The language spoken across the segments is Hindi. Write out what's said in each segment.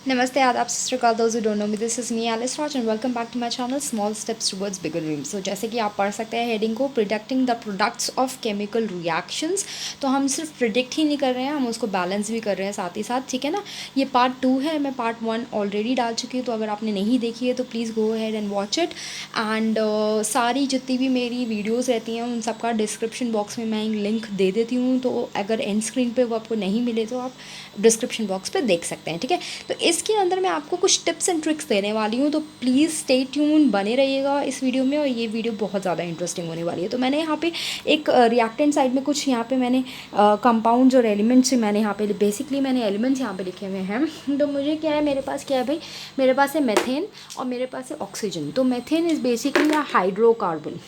Namaste, Adab, Sri Akal, those who don't know me, this is me, Alice Raj, and welcome back to my channel, Small Steps Towards Bigger Dreams. So जैसे कि आप पढ़ सकते हैं हेडिंग को, predicting the products of chemical reactions. तो हम सिर्फ प्रिडिक्ट ही नहीं कर रहे हैं, हम उसको बैलेंस भी कर रहे हैं साथ ही साथ, ठीक है ना। ये पार्ट 2 है, मैं पार्ट 1 ऑलरेडी डाल चुकी हूँ, तो अगर आपने नहीं देखी है तो please go ahead and watch it. And सारी जितनी भी मेरी वीडियोज़ रहती हैं उन सबका डिस्क्रिप्शन बॉक्स में मैं लिंक दे देती हूँ, तो अगर एंड स्क्रीन पर वो आपको नहीं मिले तो आप डिस्क्रिप्शन बॉक्स पर देख सकते हैं, ठीक है। तो इसके अंदर मैं आपको कुछ टिप्स एंड ट्रिक्स देने वाली हूँ, तो प्लीज़ स्टे ट्यून, बने रहिएगा इस वीडियो में, और ये वीडियो बहुत ज़्यादा इंटरेस्टिंग होने वाली है। तो मैंने यहाँ पे एक रिएक्टेंट साइड में कुछ यहाँ पे मैंने कंपाउंड्स और एलिमेंट्स मैंने यहाँ पे बेसिकली मैंने एलिमेंट्स यहाँ पे लिखे हुए हैं। तो मुझे क्या है, मेरे पास क्या है भाई, मेरे पास है मेथेन और मेरे पास है ऑक्सीजन। तो methane is basically a hydrocarbon,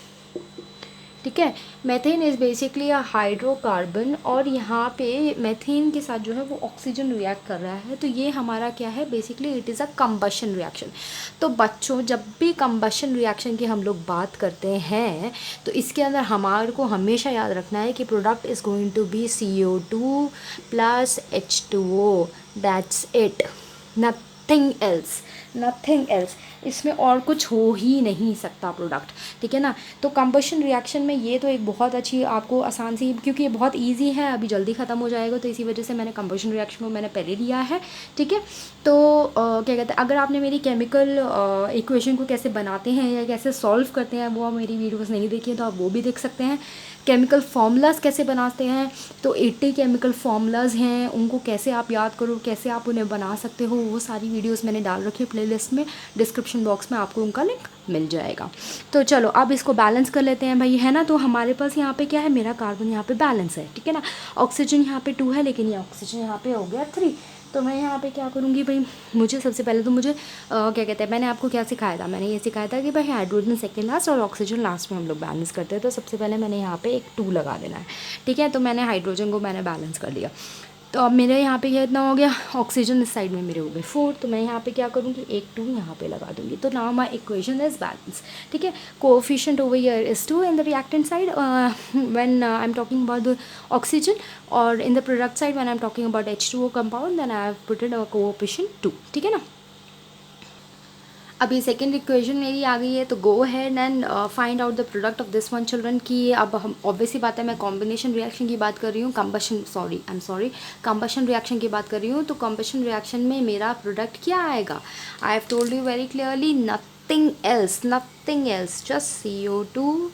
ठीक है। Methane is basically a hydrocarbon, और यहाँ पे मेथेन के साथ जो है वो ऑक्सीजन रिएक्ट कर रहा है। तो ये हमारा क्या है, basically it is a combustion reaction. तो बच्चों, जब भी कंबशन रिएक्शन की हम लोग बात करते हैं तो इसके अंदर हमारे को हमेशा याद रखना है कि product is going to be CO2 plus H2O, that's it, nothing else, nothing else. इसमें और कुछ हो ही नहीं सकता प्रोडक्ट, ठीक है ना। तो कंबशन रिएक्शन में ये तो एक बहुत अच्छी आपको आसान सी, क्योंकि ये बहुत इजी है, अभी जल्दी ख़त्म हो जाएगा, तो इसी वजह से मैंने कंबशन रिएक्शन को मैंने पहले लिया है, ठीक है। तो क्या कहते हैं, अगर आपने मेरी केमिकल इक्वेशन को कैसे बनाते हैं या कैसे सॉल्व करते हैं वो मेरी वीडियोस नहीं देखी है तो आप वो भी देख सकते हैं। केमिकल फार्मूलाज कैसे बनाते हैं, तो 80 केमिकल फार्मूलाज हैं, उनको कैसे आप याद करो, कैसे आप उन्हें बना सकते हो, वो सारी वीडियोस मैंने डाल रखी है प्लेलिस्ट में, डिस्क्रिप्शन बॉक्स में आपको उनका लिंक मिल जाएगा। तो चलो अब इसको बैलेंस कर लेते हैं भाई, है ना। तो हमारे पास यहाँ पे क्या है, मेरा कार्बन यहाँ पे बैलेंस है, ठीक है ना। ऑक्सीजन यहाँ पे 2 है, लेकिन ये ऑक्सीजन यहाँ पे हो गया 3। तो मैं यहाँ पे क्या करूँगी भाई, मुझे सबसे पहले तो मुझे क्या कहते हैं, मैंने आपको क्या सिखाया था, मैंने ये सिखाया था कि भाई हाइड्रोजन सेकेंड लास्ट और ऑक्सीजन लास्ट में हम लोग बैलेंस करते हैं। तो सबसे पहले मैंने यहाँ पे एक 2 लगा देना है, ठीक है। तो मैंने हाइड्रोजन को मैंने बैलेंस कर लिया। तो अब मेरे यहाँ पे क्या इतना हो गया, ऑक्सीजन इस साइड में मेरे हो गए 4। तो मैं यहाँ पे क्या करूँगी, एक 2 यहाँ पे लगा दूँगी। तो now my equation is balance, ठीक है। Coefficient over here is 2 in the reactant side when I am talking about the oxygen, और in the product side when I am talking about H2O compound, then I have putted a coefficient 2, ठीक है ना। अभी सेकेंड इक्वेशन मेरी आ गई है, तो go ahead and find out the product of this one children की। अब हम ऑब्वियसली बात है, मैं कॉम्बिनेशन रिएक्शन की बात कर रही हूँ, कंबशन रिएक्शन की बात कर रही हूँ। तो कंबशन रिएक्शन में मेरा प्रोडक्ट क्या आएगा, I have told you very clearly, nothing else, just CO2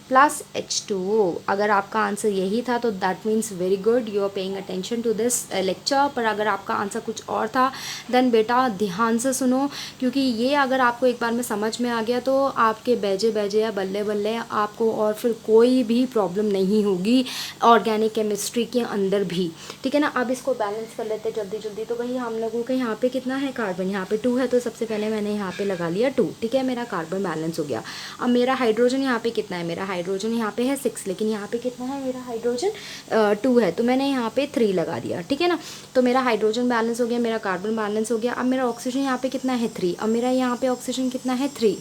plus H2O। अगर आपका आंसर यही था तो that means very good, you are paying attention to this lecture. पर अगर आपका आंसर कुछ और था देन बेटा ध्यान से सुनो, क्योंकि ये अगर आपको एक बार में समझ में आ गया तो आपके बैजे बैजे या बल्ले बल्ले आपको और फिर कोई भी प्रॉब्लम नहीं होगी ऑर्गेनिक केमिस्ट्री के अंदर भी, ठीक है ना। अब इसको बैलेंस कर लेते जल्दी जल्दी। तो भाई हम लोगों का यहाँ पे कितना है, कार्बन यहाँ पे 2 है, तो सबसे पहले मैंने यहाँ पे लगा लिया 2, ठीक है। मेरा कार्बन बैलेंस हो गया। अब मेरा हाइड्रोजन यहाँ पे कितना है, मेरा हाइड्रोजन यहाँ पे है 6, लेकिन यहाँ पे कितना है, मेरा हाइड्रोजन 2 है, तो मैंने यहाँ पे 3 लगा दिया, ठीक है ना। तो मेरा हाइड्रोजन बैलेंस हो गया, मेरा कार्बन बैलेंस हो गया। अब मेरा ऑक्सीजन यहाँ पे कितना है, 3। अब मेरा यहाँ पे ऑक्सीजन कितना है, 3।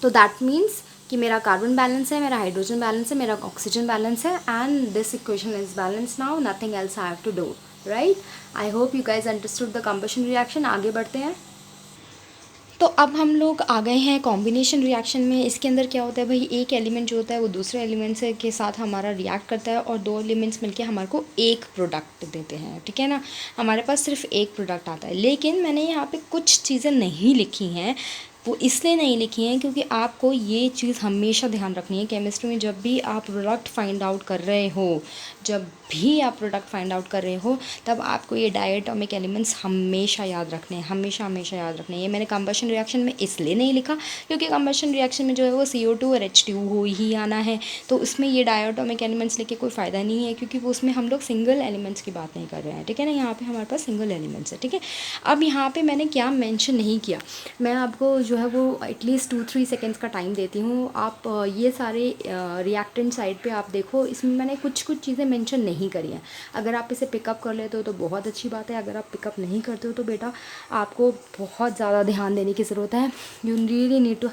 तो दैट मीन्स कि मेरा कार्बन बैलेंस है, मेरा हाइड्रोजन बैलेंस है, मेरा ऑक्सीजन बैलेंस है, and this equation is balance now, nothing else I have to do, right. I hope you guys understood the combustion reaction. आगे बढ़ते हैं। तो अब हम लोग आ गए हैं कॉम्बिनेशन रिएक्शन में। इसके अंदर क्या होता है भाई, एक एलिमेंट जो होता है वो दूसरे एलिमेंट से के साथ हमारा रिएक्ट करता है, और 2 एलिमेंट्स मिलके हमारे को एक प्रोडक्ट देते हैं, ठीक है ना। हमारे पास सिर्फ एक प्रोडक्ट आता है, लेकिन मैंने यहाँ पे कुछ चीज़ें नहीं लिखी हैं। वो इसलिए नहीं लिखी हैं क्योंकि आपको ये चीज़ हमेशा ध्यान रखनी है केमिस्ट्री में, जब भी आप प्रोडक्ट फाइंड आउट कर रहे हो, तब आपको ये डायटोमिक एलिमेंट्स हमेशा याद रखने हैं, हमेशा याद रखने हैं। ये मैंने कंबशन रिएक्शन में इसलिए नहीं लिखा क्योंकि कंबशन रिएक्शन में जो है वो CO2 और H2O हो ही आना है, तो उसमें ये डायटोमिक एलिमेंट्स लेके कोई फ़ायदा नहीं है, क्योंकि वो उसमें हम लोग सिंगल एलिमेंट्स की बात नहीं कर रहे हैं, ठीक है ना। यहाँ पे हमारे पास सिंगल एलिमेंट्स है, ठीक है। अब यहाँ पे मैंने क्या मेंशन नहीं किया, मैं आपको जो है वो एटलीस्ट 2-3 सेकेंड्स का टाइम देती हूँ। आप ये सारे रिएक्टेंट साइड पे आप देखो, इसमें मैंने कुछ चीज़ें मेंशन नहीं करी हैं। अगर आप इसे पिकअप कर लेते हो तो बहुत अच्छी बात है, अगर आप पिकअप नहीं करते हो तो बेटा आपको बहुत ज़्यादा ध्यान देने की ज़रूरत है। You really need to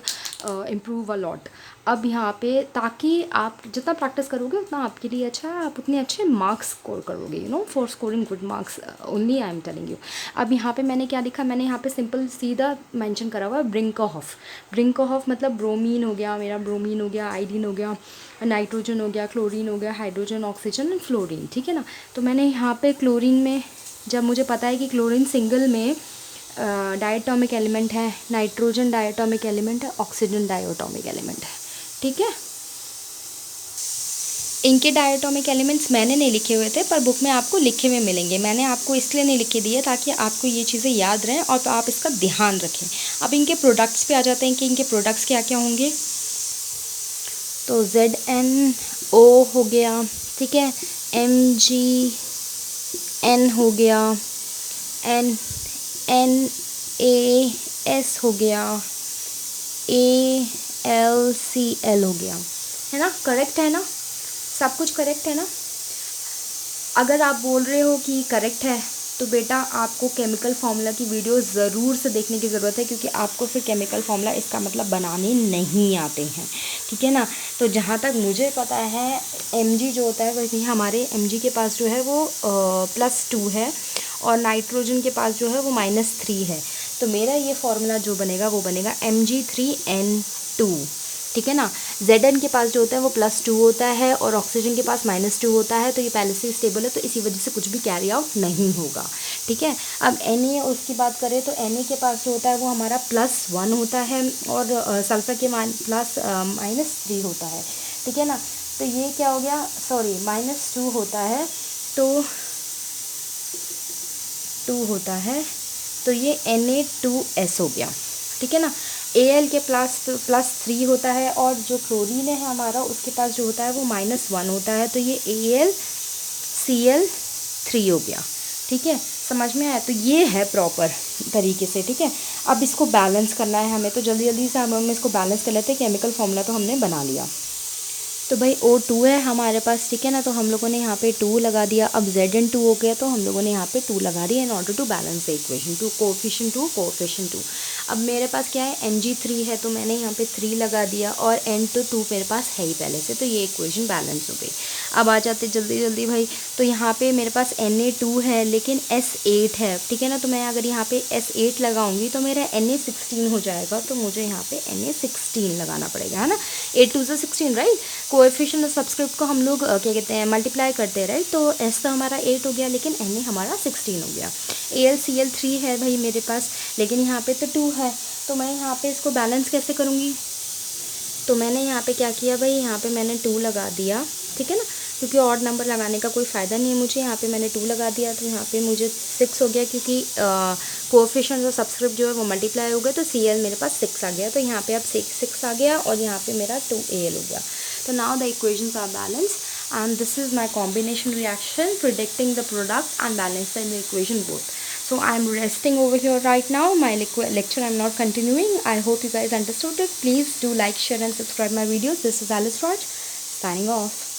improve a lot. अब यहाँ पे ताकि आप जितना प्रैक्टिस करोगे उतना आपके लिए अच्छा है, आप उतने अच्छे मार्क्स स्कोर करोगे, you know, for scoring good marks only I am telling you. अब यहाँ पे मैंने क्या लिखा, मैंने यहाँ पे सिंपल सीधा मेंशन करा हुआ है ब्रिंकहोफ। ब्रिंकहोफ मतलब ब्रोमीन हो गया मेरा, ब्रोमीन हो गया, आयोडीन हो गया, नाइट्रोजन हो गया, क्लोरीन हो गया, हाइड्रोजन, ऑक्सीजन एंड फ्लोरीन, ठीक है ना। तो मैंने यहाँ पे क्लोरीन में, जब मुझे पता है कि क्लोरीन सिंगल में डायटोमिक एलिमेंट है, नाइट्रोजन डायटोमिक एलिमेंट है, ऑक्सीजन डायटोमिक एलिमेंट है, ठीक है। इनके डायटोमिक एलिमेंट्स मैंने नहीं लिखे हुए थे, पर बुक में आपको लिखे हुए मिलेंगे। मैंने आपको इसलिए नहीं लिखे दिए ताकि आपको ये चीज़ें याद रहें और आप इसका ध्यान रखें। अब इनके प्रोडक्ट्स पे आ जाते हैं कि इनके प्रोडक्ट्स क्या क्या होंगे। तो ZnO हो गया, ठीक है, MgN हो गया, NaS हो गया, AlCl हो गया, है ना, करेक्ट है ना, सब कुछ करेक्ट है ना। अगर आप बोल रहे हो कि करेक्ट है तो बेटा आपको केमिकल फार्मूला की वीडियो ज़रूर से देखने की ज़रूरत है, क्योंकि आपको फिर केमिकल फार्मूला इसका मतलब बनाने नहीं आते हैं, ठीक है ना। तो जहाँ तक मुझे पता है Mg जो होता है वही हमारे Mg के पास जो है वो +2 है और नाइट्रोजन के पास जो है वो -3 है। तो मेरा ये फार्मूला जो बनेगा वो बनेगा Mg3n2, ठीक है ना। Zn के पास जो होता है वो +2 होता है और ऑक्सीजन के पास -2 होता है, तो ये पहले से स्टेबल है, तो इसी वजह से कुछ भी कैरी आउट नहीं होगा, ठीक है। अब Na उसकी बात करें तो Na के पास जो होता है वो हमारा +1 होता है और सल्फर के -3 होता है, ठीक है ना। तो ये क्या हो गया, सॉरी -2 होता है, तो 2 होता है, तो ये Na2S हो गया, ठीक है ना। Al के +3 होता है और जो क्लोरीन है हमारा उसके पास जो होता है वो -1 होता है, तो ये AlCl3 हो गया, ठीक है, समझ में आया। तो ये है प्रॉपर तरीके से, ठीक है। अब इसको बैलेंस करना है हमें, तो जल्दी जल्दी से हम इसको बैलेंस कर लेते हैं। केमिकल फार्मूला तो हमने बना लिया, तो भाई O2 है हमारे पास, ठीक है ना, तो हम लोगों ने यहाँ पे 2 लगा दिया। अब Zn2 हो गया तो हम लोगों ने यहाँ पे 2 लगा दिया in order to balance the equation, two coefficient 2 coefficient 2। अब मेरे पास क्या है, Mg3 है तो मैंने यहाँ पे 3 लगा दिया और N2 मेरे पास है ही पहले से, तो ये इक्वेशन बैलेंस हो गई। अब आ जाते जल्दी जल्दी भाई, तो यहाँ पे मेरे पास Na2 है लेकिन S8 है, ठीक है ना। तो मैं अगर यहाँ पे S8 लगाऊंगी तो मेरा Na16 हो जाएगा, तो मुझे यहाँ पे Na16 लगाना पड़ेगा, है ना। 8 2 से 16, राइट। कोएफिशिएंट और सब्सक्रिप्ट को हम लोग क्या कहते हैं, मल्टीप्लाई करते हैं, राइट। तो S तो हमारा 8 हो गया लेकिन Na हमारा 16 हो गया। AlCl3 है भाई मेरे पास, लेकिन यहाँ पे तो 2 है, तो मैं यहाँ पे इसको बैलेंस कैसे करूँगी। तो मैंने यहाँ पे क्या किया भाई, यहाँ पे मैंने 2 लगा दिया, ठीक है ना, क्योंकि ऑड नंबर लगाने का कोई फ़ायदा नहीं है मुझे। यहाँ पे मैंने 2 लगा दिया तो यहाँ पे मुझे 6 हो गया, क्योंकि कोएफिशिएंट और सब्सक्रिप्ट जो है वो मल्टीप्लाई हो गया, तो Cl मेरे पास 6 आ गया। तो यहाँ पे अब 6 आ गया और यहाँ पे मेरा 2Al हो गया। तो now the equations are balance and this is my combination reaction predicting the product and balancing the equation both. So I'm resting over here right now. My lecture I'm not continuing. I hope you guys understood it. Please do like, share and subscribe my videos. This is Alice Raj signing off.